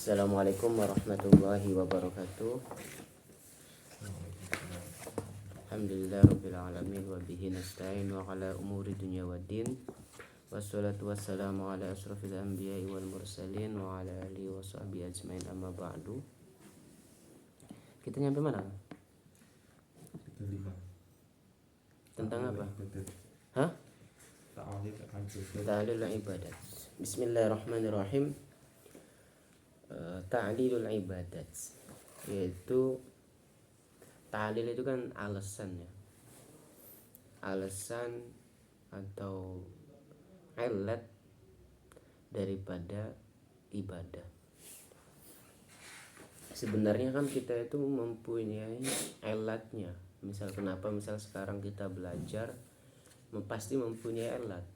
Assalamualaikum warahmatullahi wabarakatuh. Alhamdulillah rabbil alamin wa bihi nasta'in wa ala umuri dunya waddin. Wassalatu wassalamu ala asrafil anbiya'i wal mursalin wa ala alihi wa sahbihi ajmain, amma ba'du. Kita nyampe mana? Tentang apa? Hah? Ta'lilul ibadat. Bismillahirrahmanirrahim. Ta'lilul ibadat, yaitu ta'lil itu kan alasan ya, alasan atau ilat daripada ibadah. Sebenarnya kan kita itu mempunyai ilatnya. Misal sekarang kita belajar, pasti mempunyai ilat.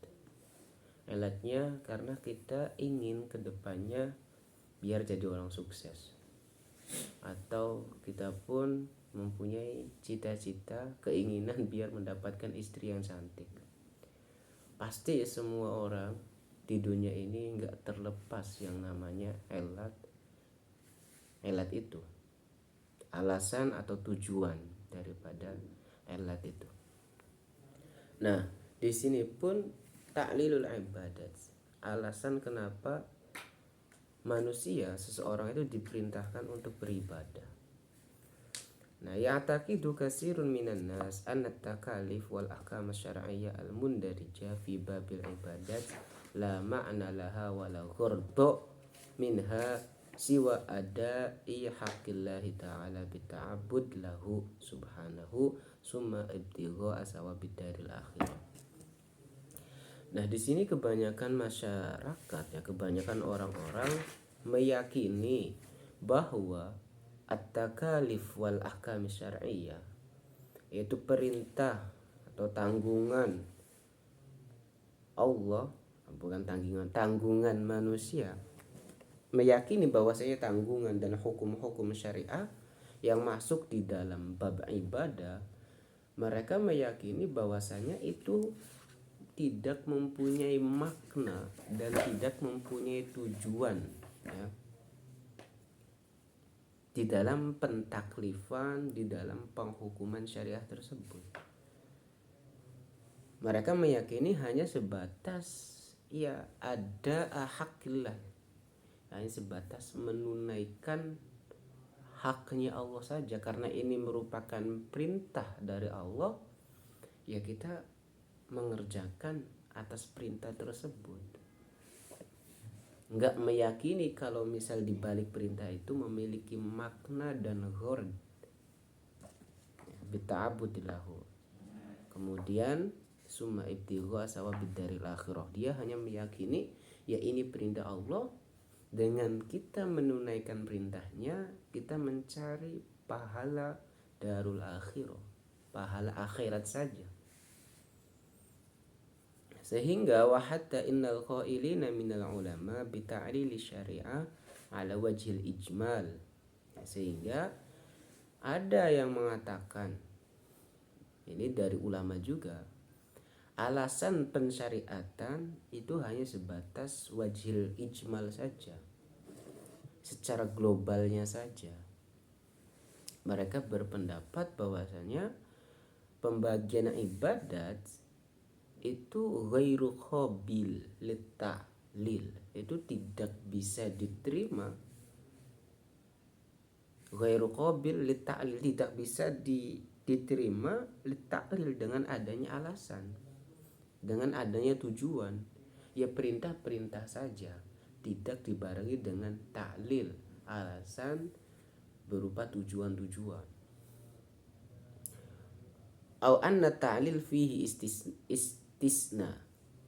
Ilatnya karena kita ingin kedepannya biar jadi orang sukses, atau kita pun mempunyai cita-cita, keinginan biar mendapatkan istri yang cantik. Pasti semua orang di dunia ini nggak terlepas yang namanya elat itu, alasan atau tujuan daripada elat itu. Nah, di sini pun ta'lilul ibadat, alasan kenapa seseorang itu diperintahkan untuk beribadah. Nah, ya'taqidu katsirun minan nas anna takalif wal ahkam syar'iyyah al-mundarija fi babil ibadat la ma'na laha wa la ghurdu minha siwa ada'i haqqillahi ta'ala bita'abbud lahu subhanahu summa ibtigha'a sawabid daril akhirah. Nah, di sini kebanyakan masyarakat ya, kebanyakan orang-orang meyakini bahwa at-takalif wal ahkam syar'iyyah, yaitu perintah atau tanggungan Allah, bukan tanggungan manusia, meyakini bahwasanya tanggungan dan hukum-hukum syariah yang masuk di dalam bab ibadah, mereka meyakini bahwasanya itu tidak mempunyai makna dan tidak mempunyai tujuan ya, di dalam pentaklifan, di dalam penghukuman syariah tersebut. Mereka meyakini hanya sebatas ya ada hakillah, hanya sebatas menunaikan haknya Allah saja. Karena ini merupakan perintah dari Allah, ya kita mengerjakan atas perintah tersebut. Enggak meyakini kalau misal di balik perintah itu memiliki makna dan ghord, bita'abudillahu. Kemudian summa ibtigha sawabid daril akhirah. Dia hanya meyakini ya ini perintah Allah, dengan kita menunaikan perintahnya kita mencari pahala darul akhirah, pahala akhirat saja. Sehingga wa hatta innal qailina minal ulama bi ta'lil syariah ala wajhil ijmal. Sehingga ada yang mengatakan, ini dari ulama juga, alasan pensyariatan itu hanya sebatas wajhil ijmal saja, secara globalnya saja. Mereka berpendapat bahwasanya pembagian ibadat itu ghairu qabil litta'lil, itu tidak bisa diterima, ghairu qabil litta'lil, tidak bisa diterima litta'lil, dengan adanya alasan, dengan adanya tujuan. Ya perintah-perintah saja, tidak dibarengi dengan ta'lil, alasan berupa tujuan-tujuan. Au anna ta'lil fihi istisna,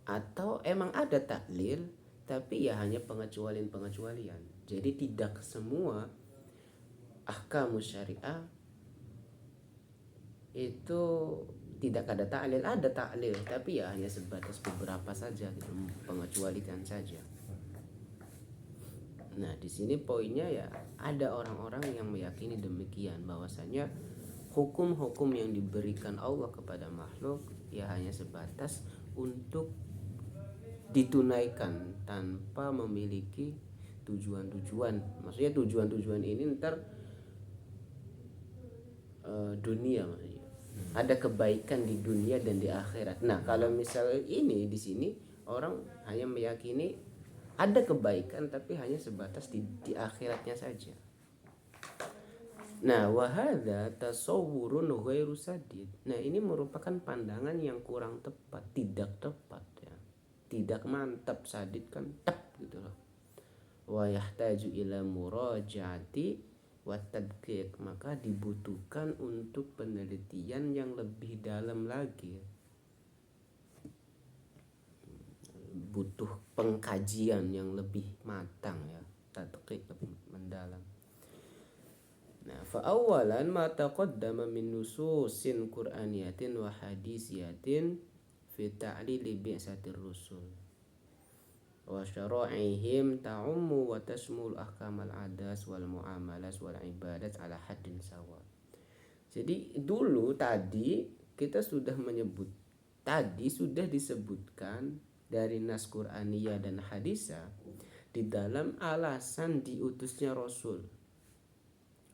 atau emang ada taklil tapi ya hanya pengecualian. Jadi tidak semua ahkam syariah itu tidak ada taklil, ada taklil tapi ya hanya sebatas beberapa saja gitu, pengecualian saja. Nah, di sini poinnya ya ada orang-orang yang meyakini demikian, bahwasanya hukum-hukum yang diberikan Allah kepada makhluk ya hanya sebatas untuk ditunaikan tanpa memiliki tujuan-tujuan. Maksudnya tujuan-tujuan ini ntar dunia maksudnya. Ada kebaikan di dunia dan di akhirat. Nah, kalau misalnya ini di sini orang hanya meyakini ada kebaikan tapi hanya sebatas di akhiratnya saja. Nah, wahada tasawwurun ghairu sadid. Nah, ini merupakan pandangan yang kurang tepat, tidak tepat ya. Tidak mantap, sadid kan tep gitu loh. Wa yahtaju ila murajaati wa tadqiq, maka dibutuhkan untuk penelitian yang lebih dalam lagi. Butuh pengkajian yang lebih matang ya, tadqiq lebih mendalam. Nah, fa awalan ma taqaddama min nususin qur'aniyatin wa hadisiyatin fi ta'lili bi'satir rusul wa syara'ihim ta'ummu wa tashmul ahkamal adas wal muamalas wal ibadat ala haddin sawa. Jadi dulu tadi kita sudah sudah disebutkan dari nas Qur'aniyah dan hadisah di dalam alasan diutusnya Rasul,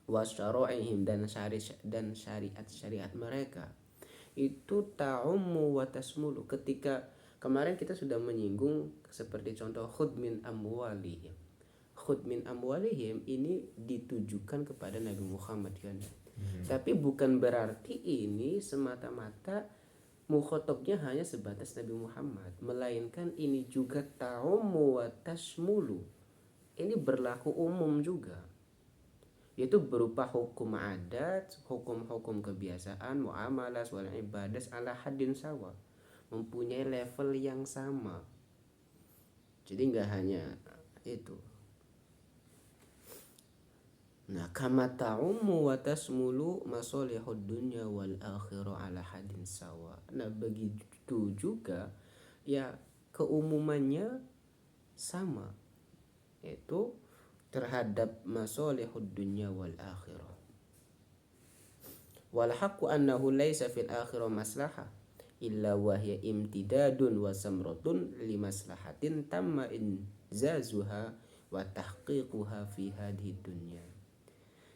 wasyara'ihim dan syariat mereka itu ta'ummu wa tasmulu. Ketika kemarin kita sudah menyinggung seperti contoh khudh min amwalihim. Khudh min amwalihim ini ditujukan kepada Nabi Muhammad kan. Tapi bukan berarti ini semata-mata mukhatabnya hanya sebatas Nabi Muhammad, melainkan ini juga ta'ummu wa tasmulu. Ini berlaku umum juga, yaitu berupa hukum adat, hukum-hukum kebiasaan, muamalas wal ibadah ala haddin sawa, mempunyai level yang sama. Jadi enggak hanya itu. Nah, kama ta'ummu wa tasmulu masalihud dunya wal akhirah ala haddin sawa. Nah, begitu juga ya keumumannya sama, yaitu terhadap masalihud dunya wal akhirah. Wal haqqu annahu laysa fil akhirah maslahah illa wa hiya imtidadun wa samratun li maslahatin tamma inzazuha wa tahqiquha fi hadhihi dunya.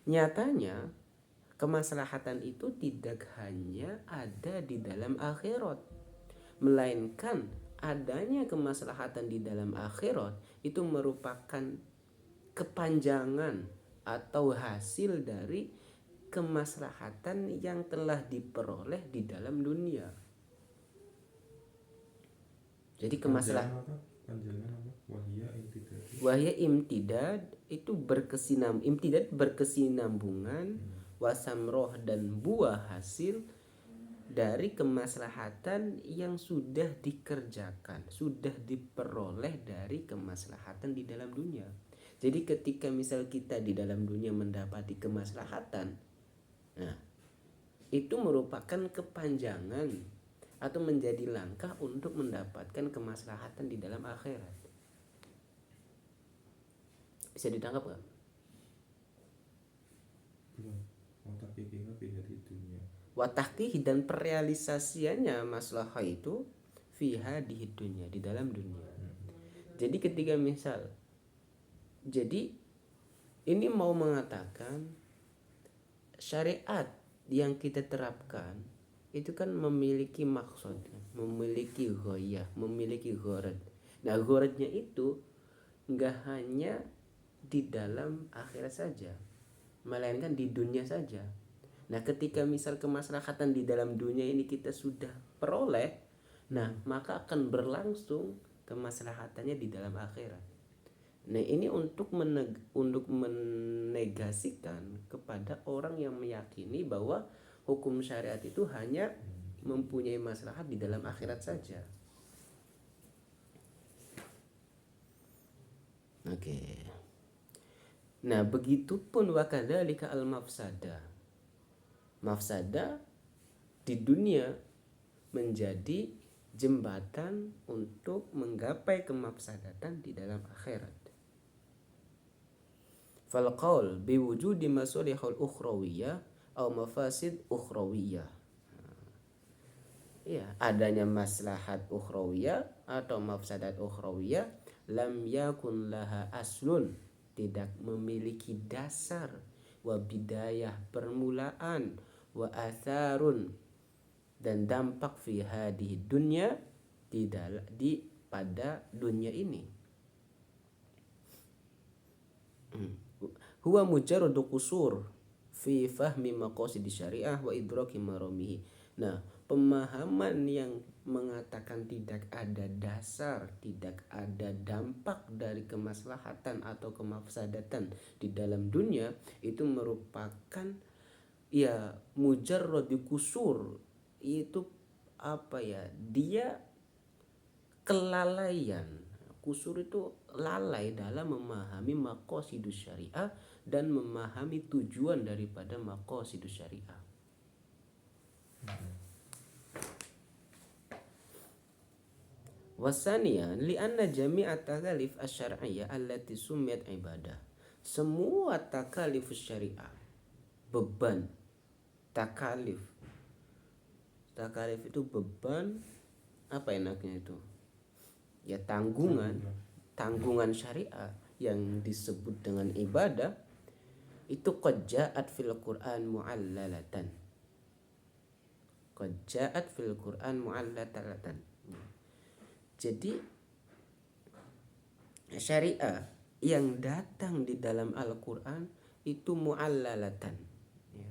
Nyatanya kemaslahatan itu tidak hanya ada di dalam akhirat, melainkan adanya kemaslahatan di dalam akhirat itu merupakan kepanjangan atau hasil dari kemaslahatan yang telah diperoleh di dalam dunia. Jadi kemaslahatan wahya imtidad itu berkesinambungan, wasamroh dan buah hasil dari kemaslahatan yang sudah dikerjakan, sudah diperoleh dari kemaslahatan di dalam dunia. Jadi ketika misal kita di dalam dunia mendapati kemaslahatan, nah itu merupakan kepanjangan atau menjadi langkah untuk mendapatkan kemaslahatan di dalam akhirat. Bisa ditangkap gak? Watahkih dan perealisasiannya maslahah itu fiha di dunia, di dalam dunia. Jadi ketika misal, jadi ini mau mengatakan syariat yang kita terapkan itu kan memiliki maksud, memiliki ghoyah, memiliki gharad. Nah, gharadnya itu enggak hanya di dalam akhirat saja, melainkan di dunia saja. Nah, ketika misal kemaslahatan di dalam dunia ini kita sudah peroleh, nah maka akan berlangsung kemaslahatannya di dalam akhirat. Nah, ini untuk menegasikan kepada orang yang meyakini bahwa hukum syariat itu hanya mempunyai maslahat di dalam akhirat saja. Oke. Nah, begitupun wakadzalika al-mafsadah. Mafsadah di dunia menjadi jembatan untuk menggapai kemafsadatan di dalam akhirat. Fal qaul biwujudi masalihul ukhrawiyah atau mafasid ukhrawiyah. Ya, adanya maslahat ukhrawiyah atau mafsadat ukhrawiyah lam yakun laha aslun, tidak memiliki dasar, wa bidayah, permulaan, wa atharun, dan dampak, fi hadhihi dunya, di pada dunia ini. Huwa mujarradu qusur fi fahmi maqasid syariah wa idraki maramihi. Nah, pemahaman yang mengatakan tidak ada dasar, tidak ada dampak dari kemaslahatan atau kemafsadatan di dalam dunia, itu merupakan ya mujarradu qusur. Itu apa ya? Dia kelalaian. Kusur itu lalai dalam memahami maqasidus syariah dan memahami tujuan daripada maqasidus syariah. Wasaniyan li'anna jami'at takalif asy-syar'iyyah allati sumiyat ibadah. Semua takalif syariah, beban, takalif. Takalif itu beban, apa enaknya itu? Ya tanggungan syariah yang disebut dengan ibadah itu qad ja'at fil Qur'an mu'allalatan. Qad ja'at fil Qur'an mu'allalatan. Jadi syariah yang datang di dalam Al-Qur'an itu mu'allalatan, ya.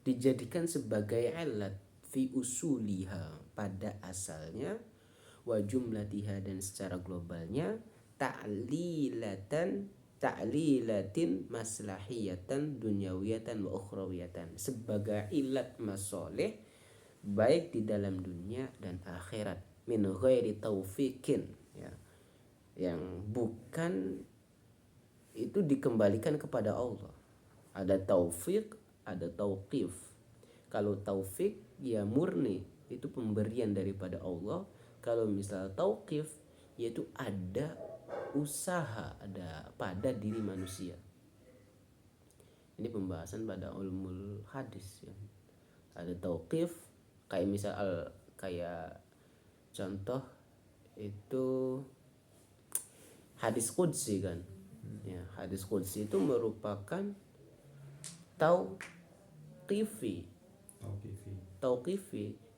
Dijadikan sebagai alat fi usuliha, pada asalnya, wa jumlatiha, dan secara globalnya, ta'lilatin maslahiyatan dunyawiyatan wa ukhrawiyatan, sebagai ilat masoleh baik di dalam dunia dan akhirat, min ghairi taufiqin, ya, yang bukan itu dikembalikan kepada Allah. Ada taufik, ada tauqif. Kalau taufik ya murni, itu pemberian daripada Allah. Kalau misal tauqif, yaitu ada usaha, ada pada diri manusia. Ini pembahasan pada ulumul hadis, ya. Ada tauqif, kayak misal kayak contoh itu hadis qudsi kan. Ya, hadis qudsi itu merupakan tauqifi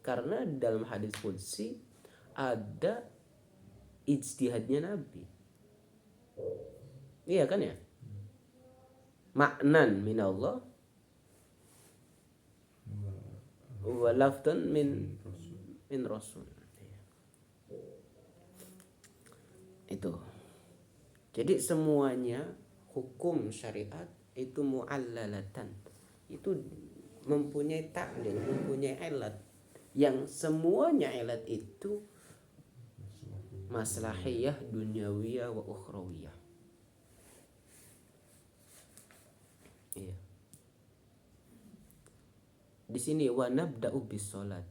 karena dalam hadis qudsi ada ijtihadnya Nabi. Iya kan ya? Maknan min Allah wa lafdan min Rasul. Itu. Jadi semuanya hukum syariat itu mu'allalatan. Itu mempunyai ta'lil, mempunyai ilat, yang semuanya ilat itu maslahiyah dunyawiyah wa ukhrawiyah. Iya. Di sini wa nabda'u bis salat.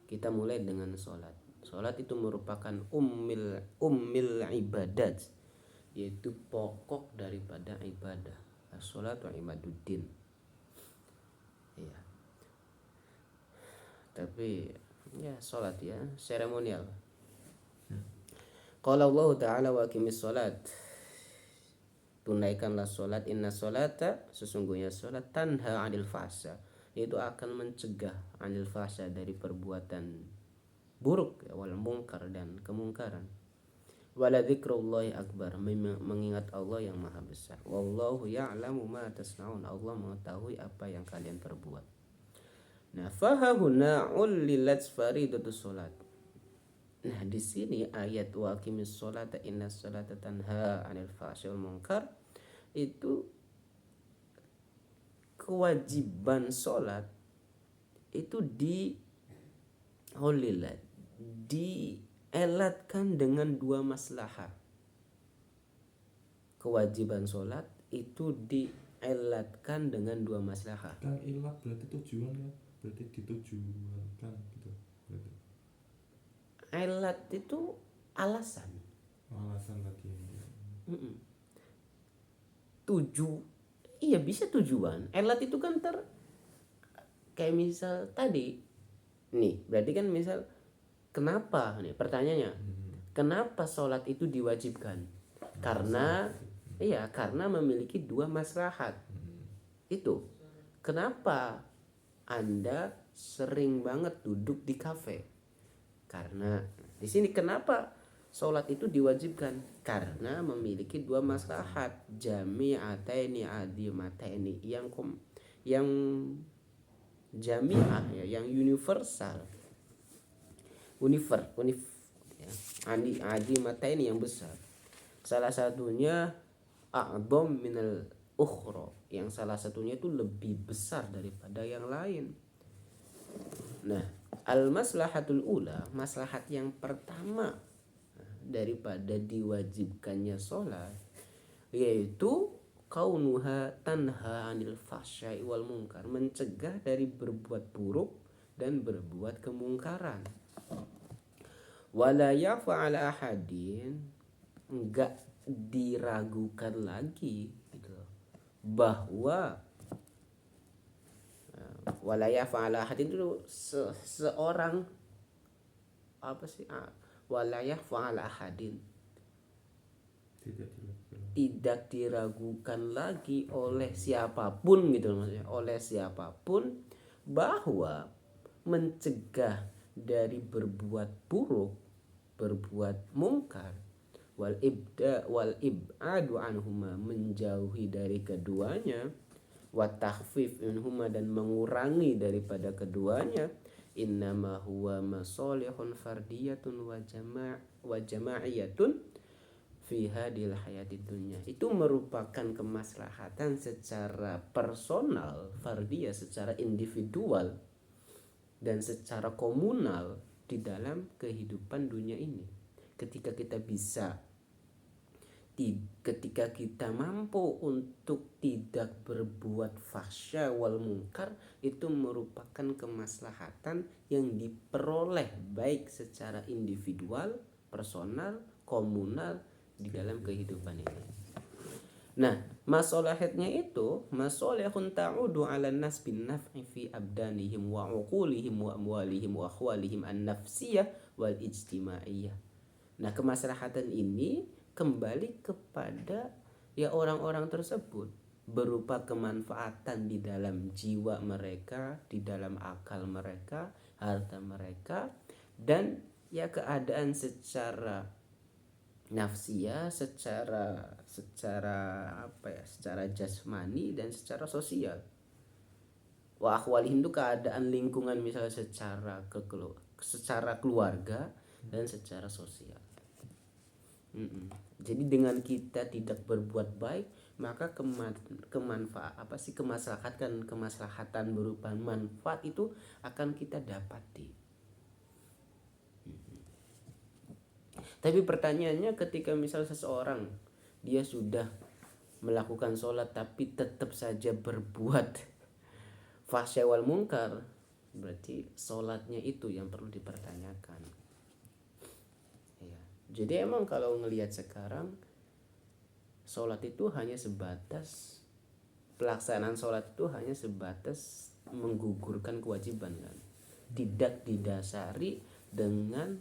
Kita mulai dengan salat. Salat itu merupakan ummil ibadat, yaitu pokok daripada ibadah. As-salat wa ibaduddin. Iya. Tapi ya salat ya seremonial. Qala Allah Ta'ala wa aqimis salat. Tunaikanlah salat, inna salata, sesungguhnya salat, tanha 'anil fahsya, itu akan mencegah 'anil fahsya, dari perbuatan buruk, wal munkar, dan kemungkaran. Wala dzikrullahi akbar, mengingat Allah yang maha besar. Wallahu ya'lamu ma tasna'un, Allah mengetahui apa yang kalian perbuat. Nah, fahahuna ullilat faridatus salat. Nah, di sini ayat wa aqimis sholata innas sholata tanha 'anil fahsya'i wal munkar, itu kewajiban sholat itu dielatkan dengan dua maslahah. Kewajiban sholat itu dielatkan dengan dua maslahah. Kan ilat berarti tujuan ya, berarti ditujukan gitu. Berarti. Elat itu alasan. Alasan tadi. Iya bisa tujuan. Elat itu kan kayak misal tadi nih, berarti kan misal kenapa nih pertanyaannya, Kenapa sholat itu diwajibkan? Karena memiliki dua maslahat. Itu kenapa Anda sering banget duduk di kafe? Karena di sini kenapa sholat itu diwajibkan? Karena memiliki dua maslahat, jami'ataini adimataini, yang jami'ah ya, yang universal, ya, adimataini yang besar. Salah satunya a'dham minal ukhra, yang salah satunya itu lebih besar daripada yang lain. Nah, al-maslahatul ula, maslahat yang pertama daripada diwajibkannya sholat, yaitu kaunuha tanha anil fahsya'i wal munkar, mencegah dari berbuat buruk dan berbuat kemungkaran. Wala yafa'ala ahadin, enggak diragukan lagi gitu, bahwa walaya fa'ala hadin itu seorang apa sih, walaya fa'ala hadin, tidak diragukan lagi oleh siapapun gitu, maksudnya oleh siapapun, bahwa mencegah dari berbuat buruk, berbuat mungkar, wal ibadu anhuma, menjauhi dari keduanya, wa takhfif minhuma, dan mengurangi daripada keduanya, innama huwa masalihun fardiyatun wa jama'iyatun fi hadil hayatid dunya. Itu merupakan kemaslahatan secara personal, fardiyah secara individual, dan secara komunal di dalam kehidupan dunia ini. Ketika kita mampu untuk tidak berbuat fahsya wal munkar, itu merupakan kemaslahatan yang diperoleh baik secara individual, personal, komunal di dalam kehidupan ini. Nah, masalahatnya itu masalahun ta'udu 'ala nas bin naf'i fi abdanihim wa 'uqulihim wa amwalihim wa akhwalihim an-nafsiyah wal ijtimaiyah. Nah, kemaslahatan ini kembali kepada ya orang-orang tersebut, berupa kemanfaatan di dalam jiwa mereka, di dalam akal mereka, harta mereka, dan ya keadaan secara nafsiyah, secara jasmani dan secara sosial. Wa akhwalihim itu keadaan lingkungan, misalnya secara keluarga dan secara sosial. Jadi dengan kita tidak berbuat baik, maka kemaslahatan berupa manfaat itu akan kita dapati. Tapi pertanyaannya, ketika misal seseorang dia sudah melakukan sholat tapi tetap saja berbuat fahsya wal munkar, berarti sholatnya itu yang perlu dipertanyakan. Jadi emang kalau ngelihat sekarang, sholat itu hanya sebatas, pelaksanaan sholat itu hanya sebatas menggugurkan kewajiban kan, tidak didasari dengan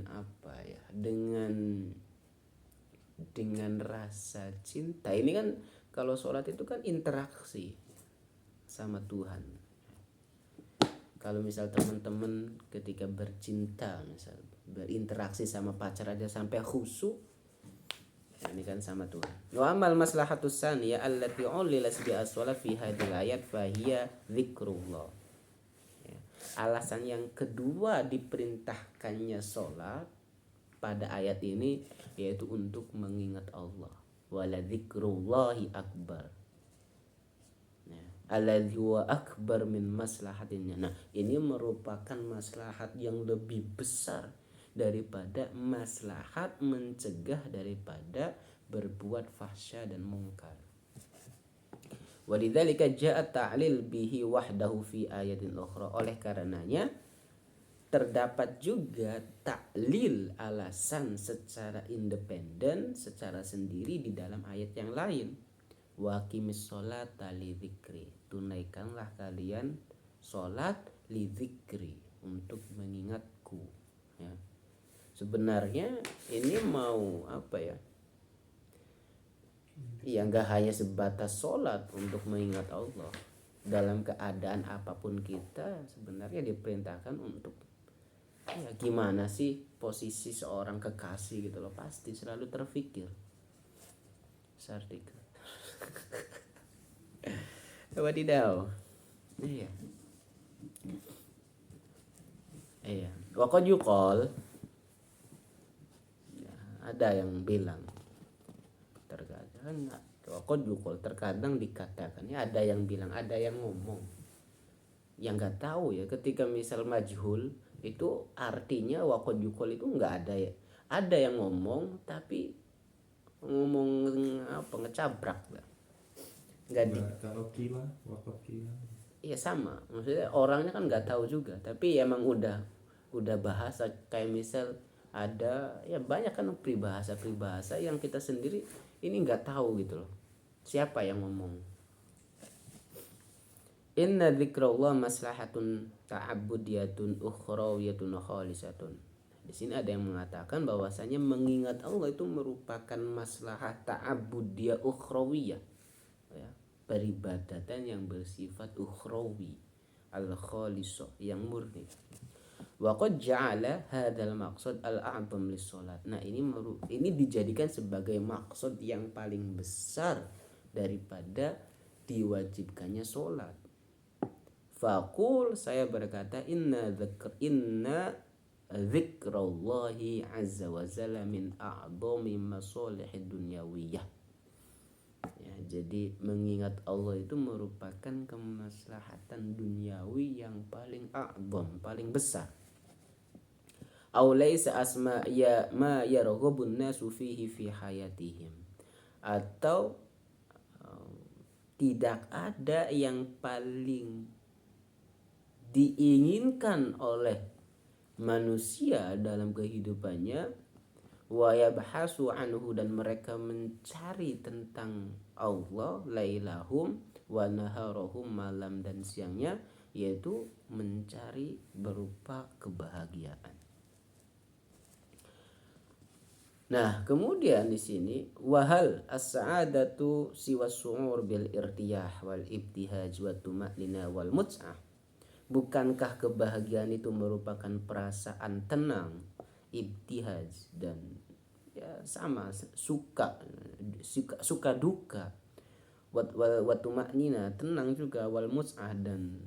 apa ya, dengan rasa cinta. Ini kan kalau sholat itu kan interaksi sama Tuhan. Kalau misal teman-teman ketika bercinta, misal berinteraksi sama pacar aja sampai khusyuk, ya ini kan sama Tuhan. Wa amal maslahatus saniyah allati ulilas bi as-shalah fi hadhil ayat fa hiya dzikrullah. Ya. Alasan yang kedua diperintahkannya sholat pada ayat ini yaitu untuk mengingat Allah. Wala dzikrullahi akbar. Alladzi huwa akbar min maslahatinnya. Nah, ini merupakan maslahat yang lebih besar daripada maslahat mencegah daripada berbuat fahsya dan mungkar. Walidzalika ja'a ta'lil bihi wahdahu fi ayatin ukhra. Oleh karenanya terdapat juga taklil, alasan secara independen, secara sendiri di dalam ayat yang lain. Wa aqimis sholata li dzikri, tunaikanlah kalian sholat li dzikri, untuk mengingatku ya. Sebenarnya ini mau apa ya? Ya nggak hanya sebatas sholat untuk mengingat Allah. Dalam keadaan apapun kita sebenarnya diperintahkan untuk ya gimana sih posisi seorang kekasih gitu loh, pasti selalu terfikir. Sardik. Wadidaw. Iya. Iya. Waktu yukol, ya, ada yang bilang terkadang waktu yukol terkadang dikatakan ya, ada yang bilang, ada yang ngomong yang nggak tahu ya, ketika misal majhul itu artinya waktu yukol itu nggak ada ya, ada yang ngomong tapi ngomong apa ngecabrak lah, nggak di. Kalau kila, wakaf kila. Iya sama, maksudnya orangnya kan nggak tahu juga, tapi emang udah bahasa kayak misal ada ya banyak kan peribahasa yang kita sendiri ini nggak tahu gitu loh siapa yang ngomong. Inna dzikrallah maslahatun ta'abbudiyatun ukhrawiyatun khalisatun. Di sini ada yang mengatakan bahwasanya mengingat Allah itu merupakan maslahat ta'abbudiyah ukhrawiyah, ya, peribadatan yang bersifat ukhrawi al-khalisah, yang murni. Wa qad ja'ala hadzal maqsad al-a'zam lis-shalat. Nah, ini dijadikan sebagai maksud yang paling besar daripada diwajibkannya sholat. Faqul, saya berkata, inna dzikrallahi azza wa jalla min a'zami masalihid dunyawiyah. Ya, jadi mengingat Allah itu merupakan kemaslahatan duniawi yang paling a'zam, paling besar. Aw laisa asma ya ma yarghabun nasu fihi fi hayatihim, atau tidak ada yang paling diinginkan oleh manusia dalam kehidupannya, wa yabhasu anhu, dan mereka mencari tentang Allah, lailahum wa naharahum, malam dan siangnya, yaitu mencari berupa kebahagiaan. Nah, kemudian di sini wahal as-sa'adatu siwa su'ur bil irtiyah wal ibtihaj wa tuma'nina wal mut'ah. Bukankah kebahagiaan itu merupakan perasaan tenang, ibtihaj, dan ya sama suka duka, wa tuma'nina, tenang juga, wal mut'ah, dan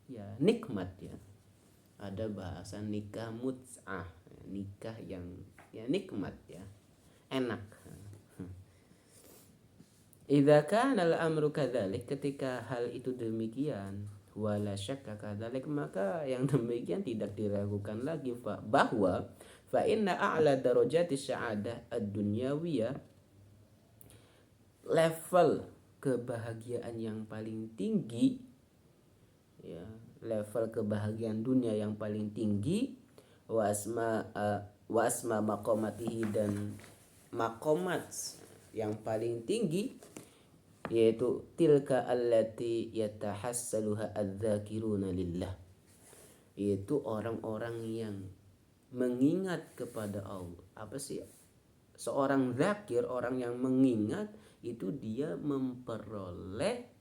ya nikmat ya. Ada bahasa nikah mut'ah, nikah yang ya nikmat ya, enak. Idza kana al-amru kadzalik, ketika hal itu demikian, wala syakka kadzalik, maka yang demikian tidak diragukan lagi bahwa fa inna a'la darajati sa'adah ad-dunyawiyah, level kebahagiaan yang paling tinggi ya, level kebahagiaan dunia yang paling tinggi, wa asma maqamatihi, dan maqamat yang paling tinggi, yaitu tilka allati yatahassaluha adz-dzakiruna lillah, yaitu orang-orang yang mengingat kepada Allah. Apa sih seorang zakir? Orang yang mengingat itu dia memperoleh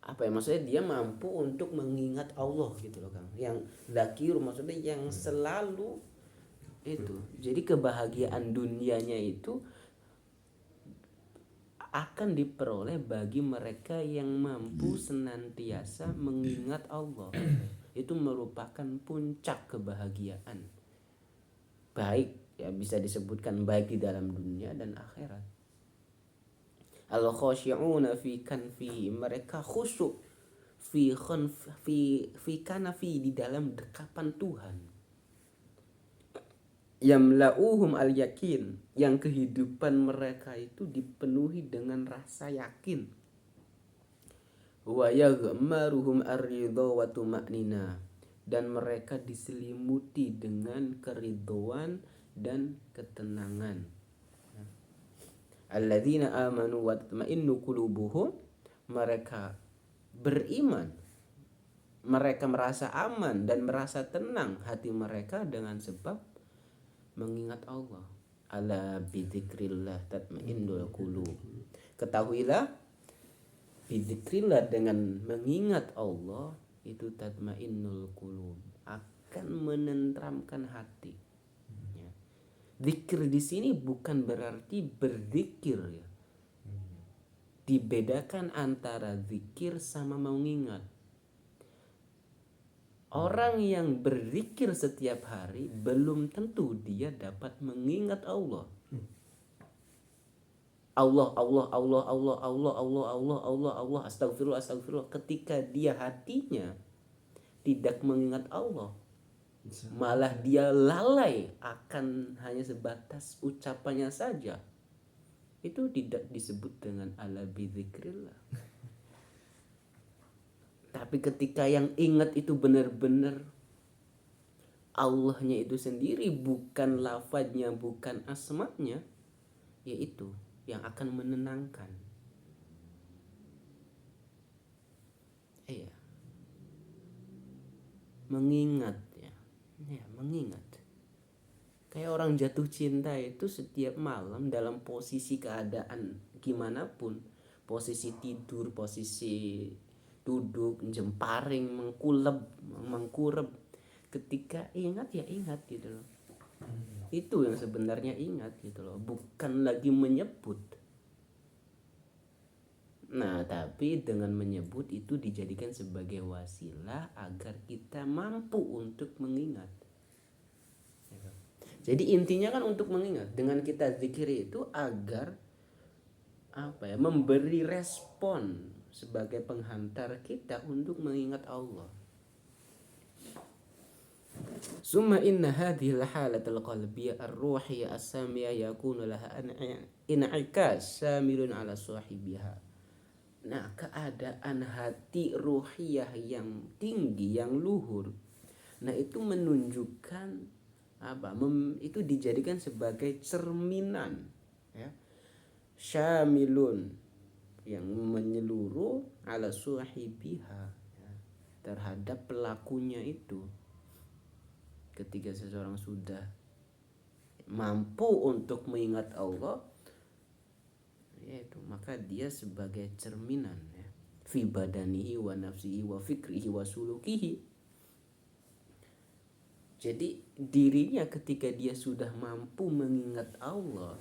apa ya, maksudnya dia mampu untuk mengingat Allah gitu loh Kang. Yang zakir maksudnya yang selalu itu. Jadi kebahagiaan dunianya itu akan diperoleh bagi mereka yang mampu senantiasa mengingat Allah. Itu merupakan puncak kebahagiaan. Baik ya, bisa disebutkan baik di dalam dunia dan akhirat. Al-khasyi'una fi kanfi, mereka khusyuk fi kanfi, di dalam dekapan Tuhan. Yamla'uhum al-yakin, yang kehidupan mereka itu dipenuhi dengan rasa yakin. Wa yaghmaruhum ar-ridha wa tuma'nina, dan mereka diselimuti dengan keridhaan dan ketenangan. Alladzina amanu wa tatma'innu qulubuhum, mereka beriman mereka merasa aman dan merasa tenang hati mereka dengan sebab mengingat Allah. Ala bidzikrillah tatmainnul qulub. Ketahuilah, bidzikrillah, dengan mengingat Allah itu tatmainnul qulub, akan menenteramkan hati. Ya. Zikir di sini bukan berarti berzikir ya. Dibedakan antara zikir sama mengingat. Orang yang berzikir setiap hari belum tentu dia dapat mengingat Allah. Allah, Allah, Allah, Allah, Allah, Allah, Allah, Allah, Allah, astagfirullah, astagfirullah. Ketika dia hatinya tidak mengingat Allah, malah dia lalai akan hanya sebatas ucapannya saja, itu tidak disebut dengan ala bidzikrillah. Tapi ketika yang ingat itu benar-benar Allahnya itu sendiri, bukan lafadznya, bukan asmanya, yaitu yang akan menenangkan. Iya. Mengingat ya. Ya, mengingat. Kayak orang jatuh cinta itu setiap malam dalam posisi keadaan gimana pun, posisi tidur, posisi duduk, jemparing, mengkurep, ketika ingat ya ingat gitu loh. Itu yang sebenarnya ingat gitu loh, bukan lagi menyebut. Nah, tapi dengan menyebut itu dijadikan sebagai wasilah agar kita mampu untuk mengingat. Jadi intinya kan untuk mengingat. Dengan kita zikir itu agar memberi respon sebagai penghantar kita untuk mengingat Allah. Summa inna hadhihi al-halatal qalbiyya ar-ruhiyya as-samiyah yakunu laha in'ikas samilun ala sahibiha. Nah, keadaan hati ruhiyah yang tinggi, yang luhur, nah itu menunjukkan itu dijadikan sebagai cerminan ya, syamilun, yang menyeluruh ala sahibiha ya, terhadap pelakunya itu. Ketika seseorang sudah mampu untuk mengingat Allah, yaitu maka dia sebagai cerminan ya, fi badanihi wa nafsihi wa fikrihi wa sulukihi. Jadi dirinya ketika dia sudah mampu mengingat Allah,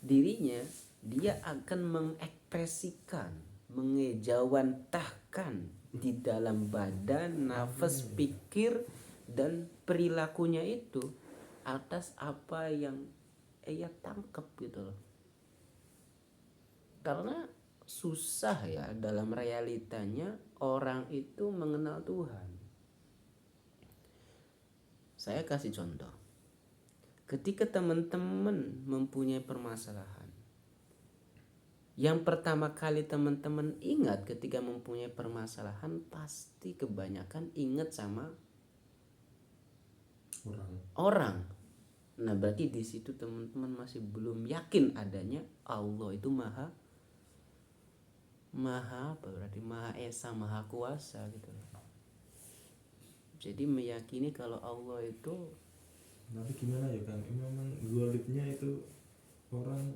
dirinya dia akan mengekspresikan, mengejawantahkan di dalam badan, nafas, pikir dan perilakunya itu atas apa yang ia tangkap gitu loh. Karena susah ya dalam realitanya orang itu mengenal Tuhan. Saya kasih contoh. Ketika teman-teman mempunyai permasalahan, yang pertama kali teman-teman ingat ketika mempunyai permasalahan, pasti kebanyakan ingat sama orang. Nah, berarti di situ teman-teman masih belum yakin adanya Allah itu maha berarti maha esa, maha kuasa gitu. Jadi meyakini kalau Allah itu, tapi gimana ya kan, memang golibnya itu orang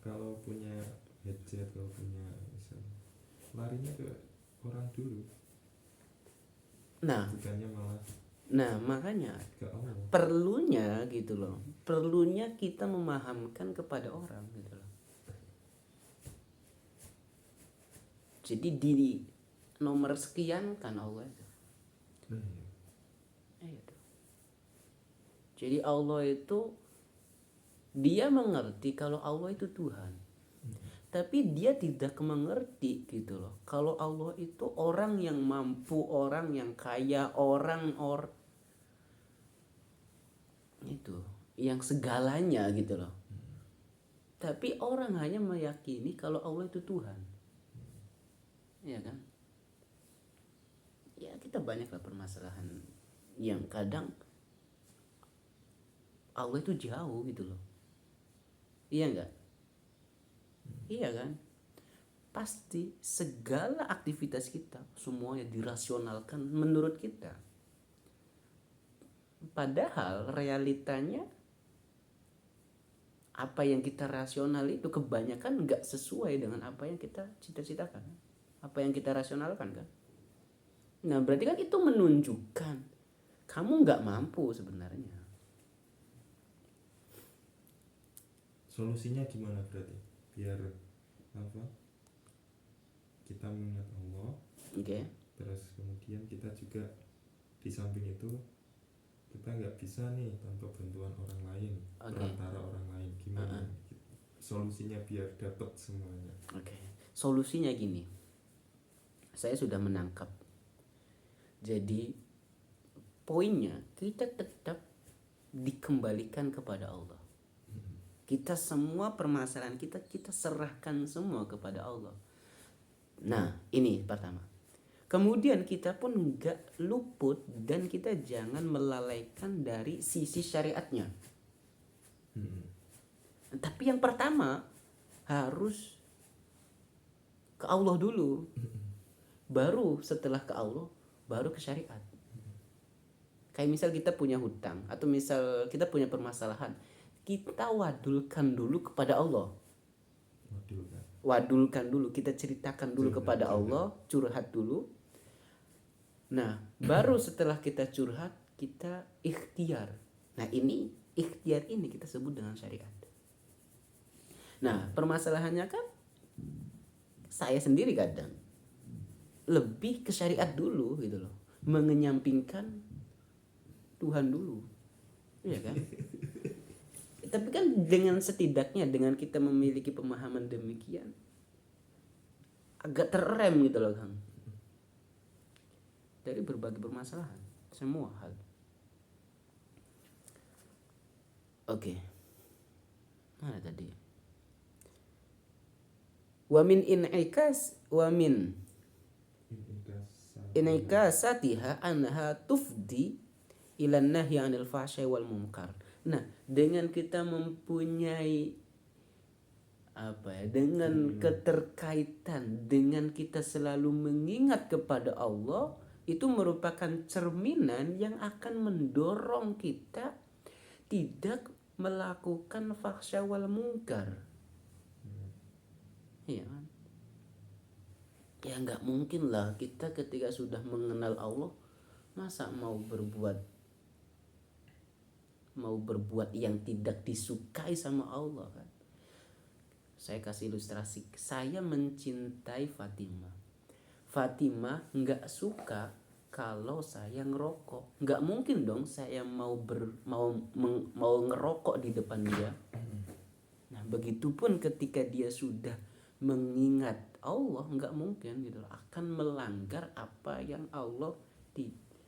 kalau punya headset, kalau punya misal, larinya ke orang dulu. Bukannya malah. Nah makanya ke Allah. Perlunya gitu loh, perlunya kita memahamkan kepada orang gitu loh. Jadi diri nomor sekian kan Allah itu. Jadi Allah itu, dia mengerti kalau Allah itu Tuhan, tapi dia tidak mengerti gitu loh kalau Allah itu orang yang mampu, orang yang kaya, orang itu yang segalanya gitu loh. Tapi orang hanya meyakini kalau Allah itu Tuhan, ya kan? Ya kita banyaklah permasalahan yang kadang Allah itu jauh gitu loh. Iya enggak? Iya kan? pasti segala aktivitas kita semuanya dirasionalkan menurut kita. Padahal realitanya apa yang kita rasional itu kebanyakan nggak sesuai dengan apa yang kita cita-citakan, apa yang kita rasionalkan kan. Nah berarti kan itu menunjukkan kamu nggak mampu sebenarnya. Solusinya gimana berarti biar apa kita mengingat Allah, Oke. terus kemudian kita juga di samping itu kita nggak bisa nih tanpa bantuan orang lain, Oke. perantara orang lain, gimana solusinya biar dapat semuanya? Oke. Solusinya gini, saya sudah menangkap. Jadi poinnya kita tetap dikembalikan kepada Allah. Kita semua permasalahan kita serahkan semua kepada Allah. Nah ini pertama. Kemudian kita pun nggak luput dan kita jangan melalaikan dari sisi syariatnya. Tapi yang pertama harus ke Allah dulu. Baru setelah ke Allah, baru ke syariat. Kayak misal kita punya hutang atau misal kita punya permasalahan, kita wadulkan dulu kepada Allah. Wadulkan dulu, kita ceritakan dulu kepada Allah, curhat dulu. Nah, baru setelah kita curhat, kita ikhtiar. Nah, ini ikhtiar ini kita sebut dengan syariat. Nah, permasalahannya kan saya sendiri kadang lebih ke syariat dulu gitu loh, mengenyampingkan Tuhan dulu, iya kan? Tapi kan dengan setidaknya dengan kita memiliki pemahaman demikian, agak terrem gitu loh Kang, dari berbagai permasalahan, semua hal. Oke. Mana tadi? Wa min in'ikasatiha anha tufdi ilan nahyi 'anil fahsya'i wal munkar. Nah, dengan kita mempunyai dengan keterkaitan dengan kita selalu mengingat kepada Allah, itu merupakan cerminan yang akan mendorong kita tidak melakukan fahsya wal munkar. Iya kan? Ya nggak mungkin lah kita ketika sudah mengenal Allah masa mau berbuat yang tidak disukai sama Allah kan. Saya kasih ilustrasi, saya mencintai Fatimah nggak suka kalau saya ngerokok. Nggak mungkin dong saya mau ngerokok di depan dia. Nah begitupun ketika dia sudah mengingat Allah, nggak mungkin gitu akan melanggar apa yang Allah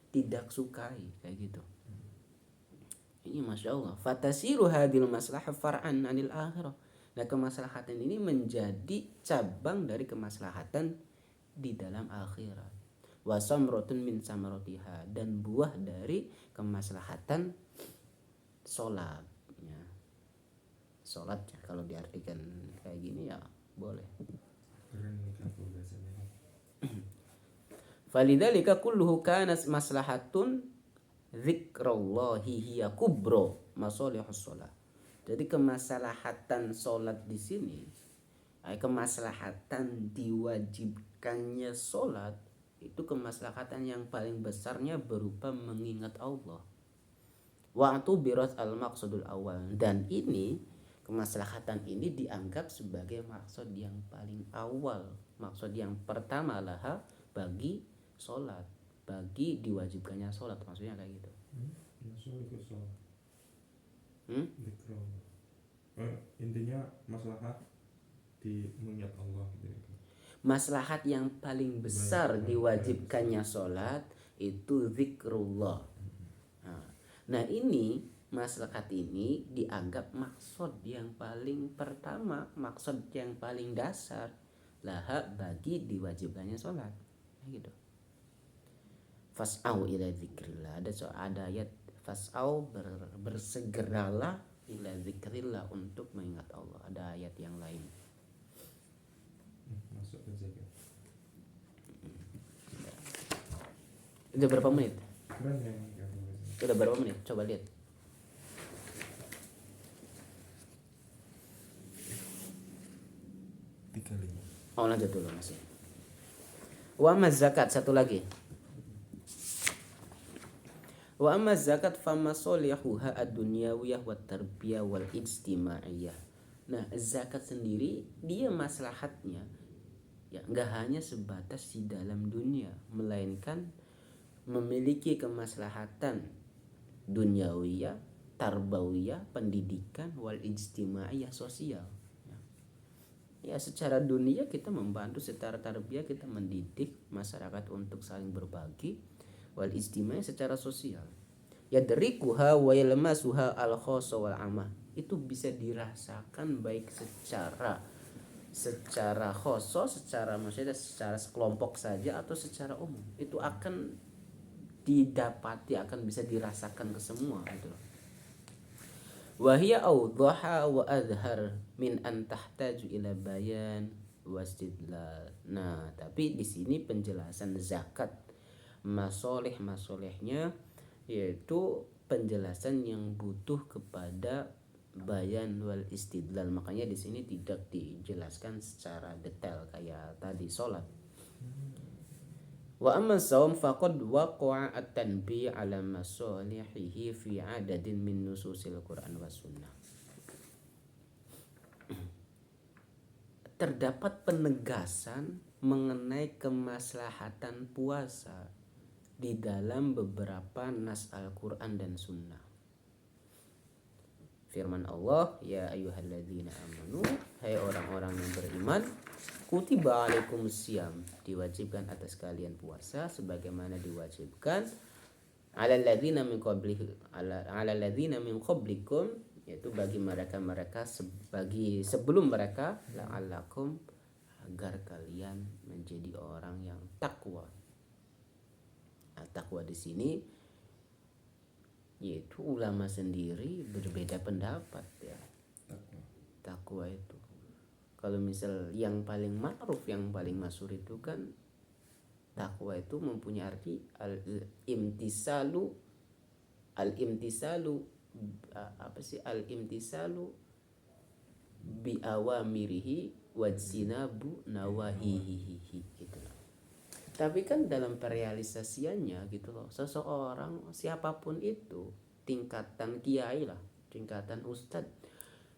tidak sukai kayak gitu. Ini Masya Allah. Fatasiru hadil maslahah far'an anil akhirah. Nah kemaslahatan ini menjadi cabang dari kemaslahatan di dalam akhirat. Wa samratun min samaratiha, dan buah dari kemaslahatan sholat. Ya. Sholat ya, kalau diartikan kayak gini ya boleh. Keren kan pembahasannya. Falidzalika kulluhu kanas maslahatun dzikrallahi hiya kubra masalihus shalah. Jadi kemaslahatan sholat di sini, kemaslahatan diwajibkannya sholat itu kemaslahatan yang paling besarnya berupa mengingat Allah. Wa'tu birat al-maqsadul awal, dan ini kemaslahatan ini dianggap sebagai maksud yang paling awal, maksud yang pertama lah bagi sholat, bagi diwajibkannya sholat, maksudnya kayak gitu. Intinya maslahat di mengingat Allah gitu. Maslahat yang paling besar diwajibkannya sholat itu zikrullah. Nah ini maslahat ini dianggap maksud yang paling pertama, maksud yang paling dasar lah bagi diwajibkannya sholat. Gitu. Fas'au ila zikrillah, ada ayat fas'au bersegeralah ila zikrillah, untuk mengingat Allah. Ada ayat yang lain. masuk ke zakat. Udah berapa menit? Keren ya ini kamu. Udah berapa menit? Coba lihat. Tiga lima. Oh, lanjut dulu masih. Wa amma zakat, satu lagi. Wa amma zakat fama solihuha ad-dunyawiyah wat tarbiyah wal ijtimaiyah. Nah, zakat sendiri dia maslahatnya ya nggak hanya sebatas di dalam dunia, melainkan memiliki kemaslahatan dunyawiyah, tarbawiyah, pendidikan, wal ijtimaiyah, sosial. Ya, secara dunia kita membantu, secara tarbiyah kita mendidik masyarakat untuk saling berbagi, wal ijtimaiyah secara sosial. Yadrikuha wa yalmasuha al khassa wal amah. Itu bisa dirasakan baik secara khoso, secara maksudnya secara sekelompok saja atau secara umum. Itu akan didapati, akan bisa dirasakan ke semua gitu. Wa hiya awdaha wa adhar min an tahtaju ila bayan wastidlal. Nah, tapi di sini penjelasan zakat masolehnya yaitu penjelasan yang butuh kepada bayan wal istidlal. Makanya di sini tidak dijelaskan secara detail kayak tadi sholat. Wa amma saum faqad waqa'a at-tanbih 'ala masalihihi fi 'adadin min nususil Qur'an was sunnah. Terdapat penegasan mengenai kemaslahatan puasa di dalam beberapa nas Al-Qur'an dan sunnah. Firman Allah, ya ayyuhalladzina amanu, hai orang-orang yang beriman, kutiba alaikumusiyam, diwajibkan atas kalian puasa sebagaimana diwajibkan alal ladzina min qablikum, yaitu bagi mereka sebelum mereka, la'allakum, agar kalian menjadi orang yang takwa. Nah, takwa di sini yaitu ulama sendiri berbeda pendapat ya. Takwa itu kalau misal yang paling ma'ruf, yang paling masyhur itu kan takwa itu mempunyai arti al-imtisalu bi awamirihi wajsinabu nawahihi gitu. Tapi kan dalam perealisasiannya gitu loh, seseorang siapapun itu, tingkatan kiai lah, tingkatan ustadz,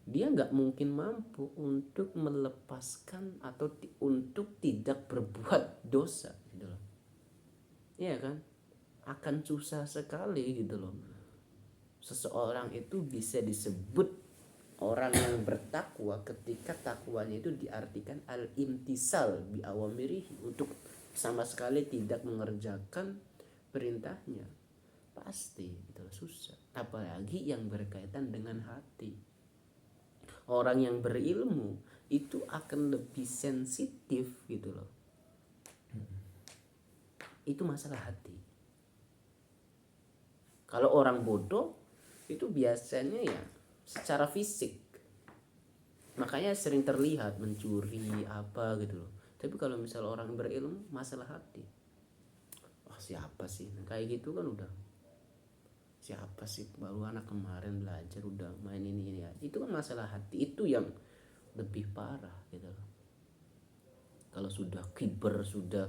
dia nggak mungkin mampu untuk melepaskan atau untuk tidak berbuat dosa gitu loh. Iya kan? Akan susah sekali gitu loh. Seseorang itu bisa disebut orang yang bertakwa ketika takwanya itu diartikan al-imtisal bi awamirihi, untuk sama sekali tidak mengerjakan perintahnya. Pasti gitu loh, susah. Apalagi yang berkaitan dengan hati. Orang yang berilmu itu akan lebih sensitif gitu loh. Itu masalah hati. Kalau orang bodoh itu biasanya ya secara fisik, makanya sering terlihat mencuri apa gitu loh. Tapi kalau misal orang berilmu, masalah hati. Wah, siapa sih kayak gitu kan, udah siapa sih baru anak kemarin belajar udah main ini ya. Itu kan masalah hati, itu yang lebih parah gitu loh. Kalau sudah kiber, sudah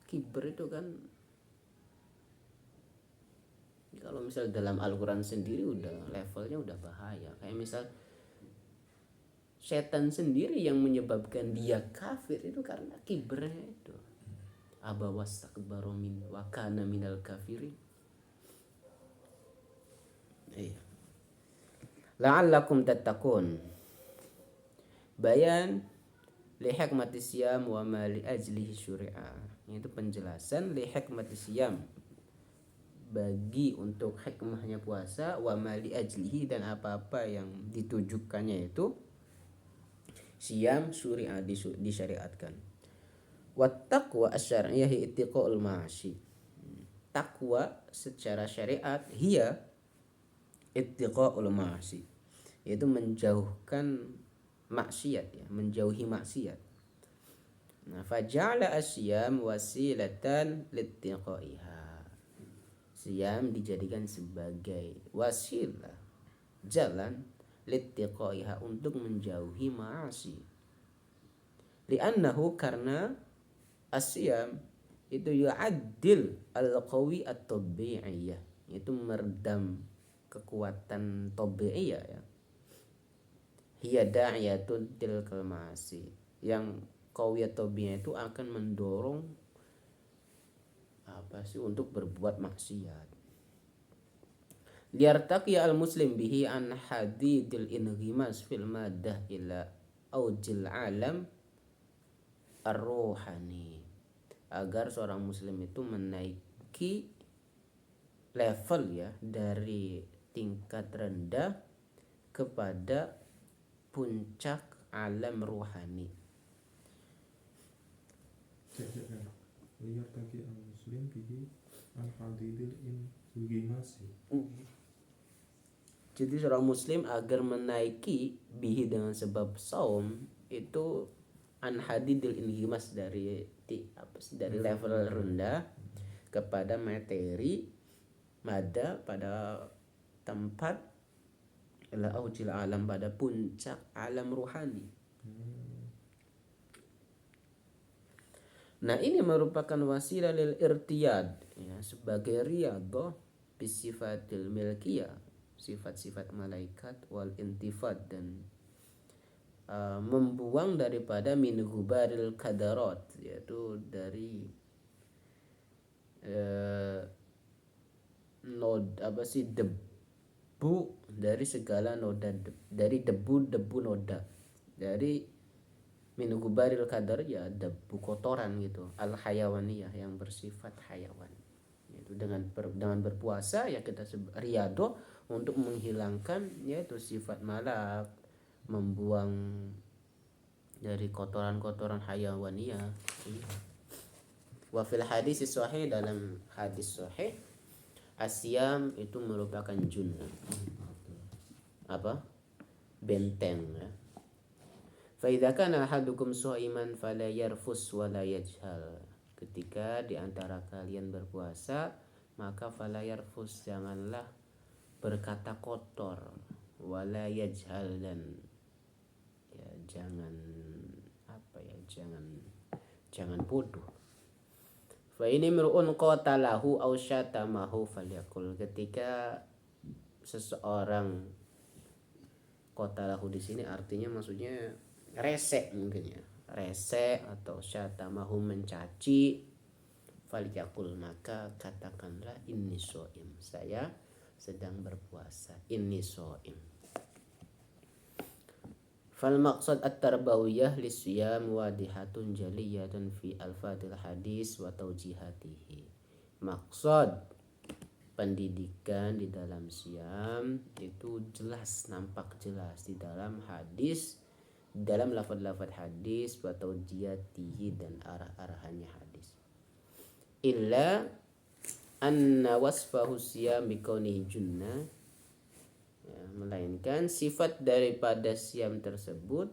kiber itu kan, kalau misal dalam Al-Quran sendiri udah levelnya udah bahaya. Kayak misal setan sendiri yang menyebabkan dia kafir itu karena kibernya itu. Aba wastakbaru min wa kana minal kafirin. Iya. La'allakum tattaqun. Bayan li hikmati siyam wa ma li ajlihi syuri'a. Itu penjelasan li hikmati siyam, bagi untuk hikmahnya puasa, wa ma li ajlihi, dan apa-apa yang ditujukannya itu siyam syuri'a, disyariatkan. Wat taqwa asy-syar'iyyah ittiqaul ma'asi. Takwa secara syariat hiya ittiqaul ma'asi, yaitu menjauhkan maksiat ya, menjauhi maksiat. Nah, faja'ala asyam wasilatan littiqaiha. Siam dijadikan sebagai wasilah, jalan, littiqaiha, untuk menjauhi ma'asi. Li'annahu, karena asyam itu yu'addil al-qawi at-tabi'iyah, itu meredam kekuatan tabi'iyah ya. Hiya da'iyatun tilkal ma'asi, yang qawiyat tabi'iyah itu akan mendorong untuk berbuat maksiat. Liartaqi al-muslim bihi an hadidil inghimas fil madah ila aujil alam ar-ruhani, agar seorang muslim itu menaiki level ya, dari tingkat rendah kepada puncak alam ruhani. Lihat bagi al-muslim bihi al-hadidil inghimas. Jadi seorang muslim agar menaiki bihi dengan sebab saum itu an hadidil inghimas, dari level rendah kepada materi mada, pada tempat ila aujil alam, pada puncak alam ruhani. Nah, ini merupakan wasilah lil irtiyad ya, sebagai riyadhah bisifatil milkiyah, sifat-sifat malaikat, wal intifad, dan membuang daripada min ghubaril kadarat, yaitu dari debu, dari segala noda, dari debu noda, dari min ghubaril kadar ya, debu kotoran gitu, al hayawaniyah, yang bersifat hayawan. Itu dengan berpuasa ya kita riyadhah untuk menghilangkan yaitu sifat malak, membuang dari kotoran-kotoran hayawaniyah. Wa fil hadis sahih, dalam hadis sahih, asyam itu merupakan junnah, benteng ya. Fa idza kana ahadukum sha'iman fala yarfus wala yajhal. Ketika di antara kalian berpuasa, maka fala yarfus, janganlah berkata kotor, wala yajhal, dan ya jangan bodoh. Fa ini mir'un qatalahu aw syatamahu falyakul. Ketika seseorang, qatalahu di sini artinya maksudnya resek, mungkin ya, resek, atau syatamahu, mencaci, falyakul, maka katakanlah inni shaim, saya sedang berpuasa, inni shaim. Fal maqsad at-tarbawiyah lisyam wadihatun jaliyatun fi alfadil hadis wa taujihatihi. Maksud pendidikan di dalam siam itu jelas, nampak jelas di dalam hadis, dalam lafaz-lafaz hadis, wa taujihatihi, dan arah-arahannya hadis. Illa anna wasfahu siyam bikaunihi junnah, ya, melainkan sifat daripada siam tersebut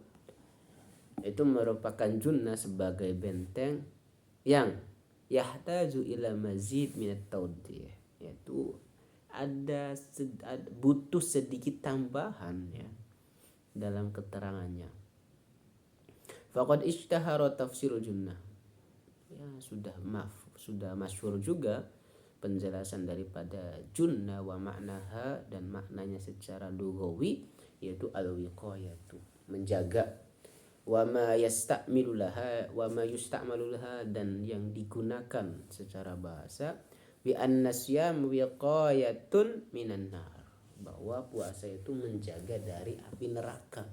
itu merupakan junnah, sebagai benteng yang yahtaju ila mazid minat tawdih, yaitu butuh sedikit tambahan ya dalam keterangannya. Faqad ishtahara tafsirul junnah, ya sudah masyhur juga penjelasan daripada junnah wa maknaha, dan maknanya secara lughawi yaitu al-wiqayatu, menjaga, wa ma yasta'milulaha wa ma yusta'malulaha, dan yang digunakan secara bahasa, bi anna siyam wiqayatun minan nar, bahwa puasa itu menjaga dari api neraka.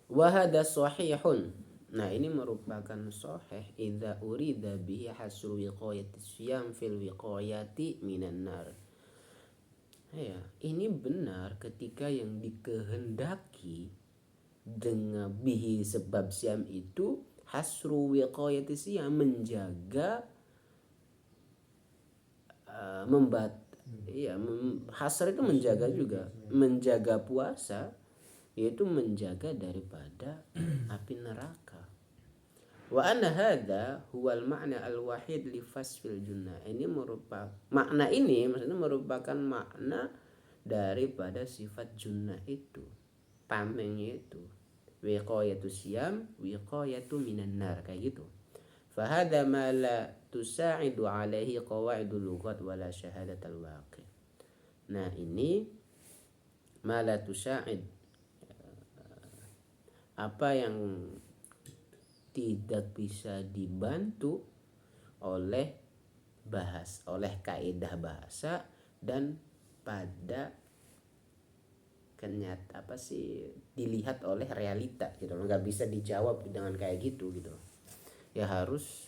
Wa hadha sahihun, nah ini merupakan sahih, idza urida bihi hasru wiqayati siyam fil wiqayati minan nar. Ya, ini benar ketika yang dikehendaki dengan bihi sebab siam itu hasru wiqayati siyam, menjaga hasr itu menjaga juga, menjaga puasa yaitu menjaga daripada api neraka. Wa anna hadza huwal ma'na al-wahid li fasfil junnah. Ini merupakan makna ini maksudnya merupakan makna daripada sifat junnah itu, tamengnya itu. Wiqayatu siyam, wiqayatu minan nar, kayak gitu. Fahadha ma la tusa'idu alaihi qawaidul lughat wala syahadatul waqi'. Nah, ini ma la tusa'id, apa yang tidak bisa dibantu oleh kaidah bahasa dan pada dilihat oleh realita gitu loh. Nggak bisa dijawab dengan kayak gitu loh. Ya harus,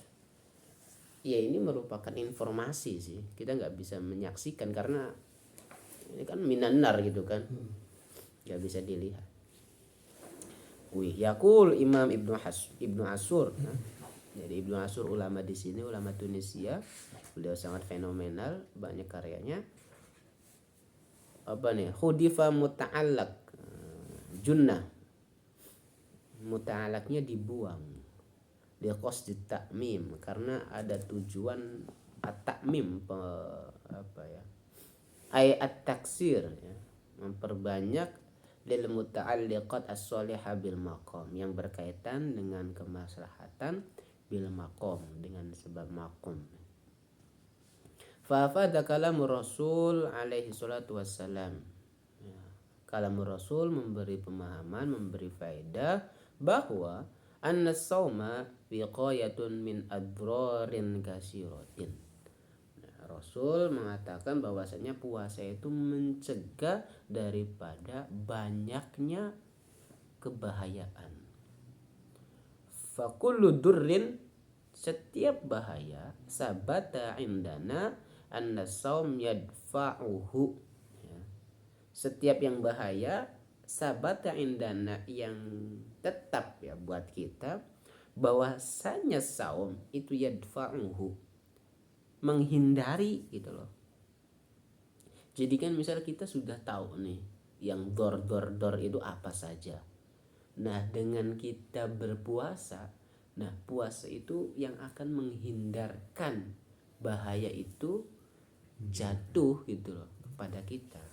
ya ini merupakan informasi sih, kita nggak bisa menyaksikan karena ini kan minanar gitu kan, nggak bisa dilihat. Yaqul Imam Ibnu Ashur. Jadi Ibnu Ashur ulama di sini, ulama Tunisia. Beliau sangat fenomenal, banyak karyanya. Hudifa muta'allaq junnah. Muta'allaqnya dibuang. Dia qasdi ta'mim karena ada tujuan at-ta'mim, at-taksir ya, memperbanyak lil muta'alliqat as-salihah bil maqam, yang berkaitan dengan kemaslahatan bil maqam, dengan sebab maqam. Fa fadha kalamur Rasul alaihi salatu wassalam. Ya, kalamur Rasul memberi pemahaman, memberi faedah bahwa anna sauma wiqayatun min adrarin katsiratin. Rasul mengatakan bahwasanya puasa itu mencegah daripada banyaknya kebahayaan. Fakullu durrin, setiap bahaya, sabata indana anna saum yadfa'uhu. Ya. Setiap yang bahaya, sabata indana, yang tetap ya buat kita, bahwasanya saum itu yadfa'uhu, menghindari gitu loh. Jadi kan misal kita sudah tahu nih yang dor itu apa saja. Nah, dengan kita berpuasa, nah puasa itu yang akan menghindarkan bahaya itu jatuh gitu loh kepada kita.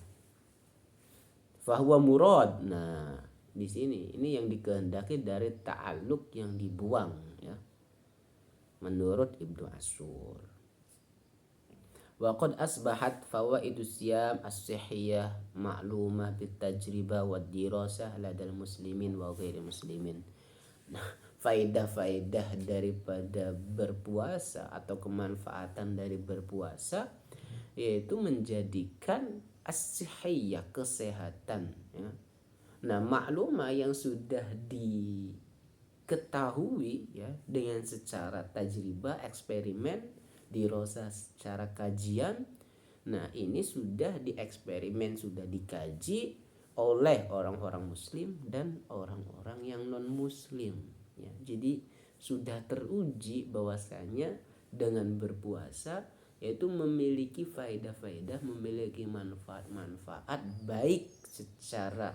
Fahuwa murad. Nah, di sini ini yang dikehendaki dari ta'alluq yang dibuang ya. Menurut Ibnu Ashur. Wa qad asbahat fawaidu siyam as-sihhiyah ma'lumah bitajribah wa dirasah ladal muslimin wa ghairi muslimin. Nah, faedah-faedah daripada berpuasa atau kemanfaatan dari berpuasa yaitu menjadikan as-sihhiyah, kesehatan ya. Nah, maklumah yang sudah diketahui ya dengan secara tajribah, eksperimen, dirasa secara kajian. Nah, ini sudah dieksperimen, sudah dikaji oleh orang-orang muslim dan orang-orang yang non muslim ya. Jadi sudah teruji bahwasanya dengan berpuasa yaitu memiliki faedah-faedah, memiliki manfaat-manfaat baik secara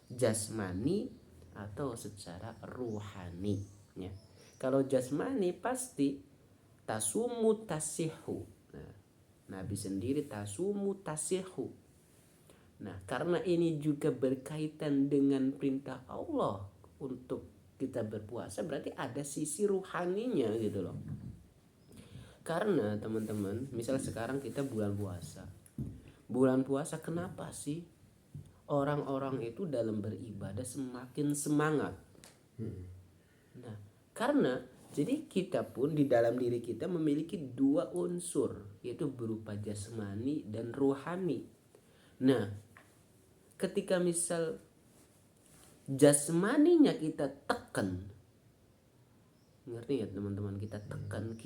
jasmani atau secara ruhani ya. Kalau jasmani pasti tasumu tasihu. Nah, Nabi sendiri tasumu tasihu. Nah, karena ini juga berkaitan dengan perintah Allah untuk kita berpuasa, berarti ada sisi ruhaninya gitu loh. Karena teman-teman, misal sekarang kita bulan puasa. Bulan puasa kenapa sih orang-orang itu dalam beribadah semakin semangat? Nah, karena jadi kita pun di dalam diri kita memiliki dua unsur, yaitu berupa jasmani dan ruhani. Nah, ketika misal jasmaninya kita tekan, ngerti ya teman-teman, kita tekan,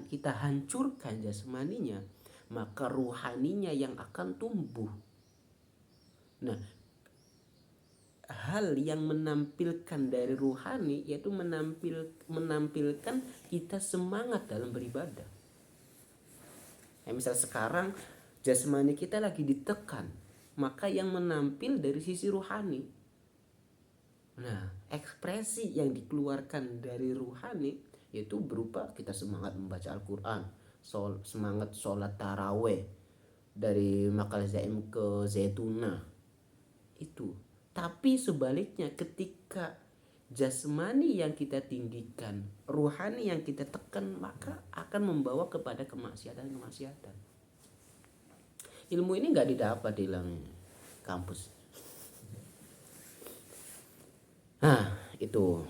kita hancurkan jasmaninya, maka ruhaninya yang akan tumbuh. Nah, hal yang menampilkan dari ruhani yaitu menampilkan kita semangat dalam beribadah. Ya, misal sekarang jasmani kita lagi ditekan, maka yang menampil dari sisi ruhani. Nah, ekspresi yang dikeluarkan dari ruhani yaitu berupa kita semangat membaca Al-Quran, semangat sholat taraweh dari Makal Zaim ke Zaituna itu. Tapi sebaliknya ketika jasmani yang kita tinggikan, ruhani yang kita tekan, maka akan membawa kepada kemaksiatan. Ilmu ini nggak didapat di dalam kampus. Nah, itu.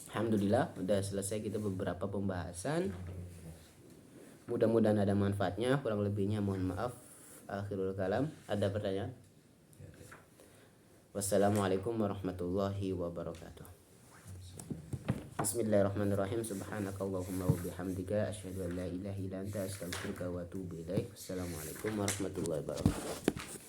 Alhamdulillah udah selesai kita beberapa pembahasan. Mudah-mudahan ada manfaatnya, kurang lebihnya mohon maaf. Akhirul kalam, ada pertanyaan? Wassalamualaikum warahmatullahi wabarakatuh. Bismillahirrahmanirrahim. Subhanakallahumma wa bihamdika asyhadu an la ilaha illa anta astaghfiruka wa atubu ilaik. Wassalamualaikum warahmatullahi wabarakatuh.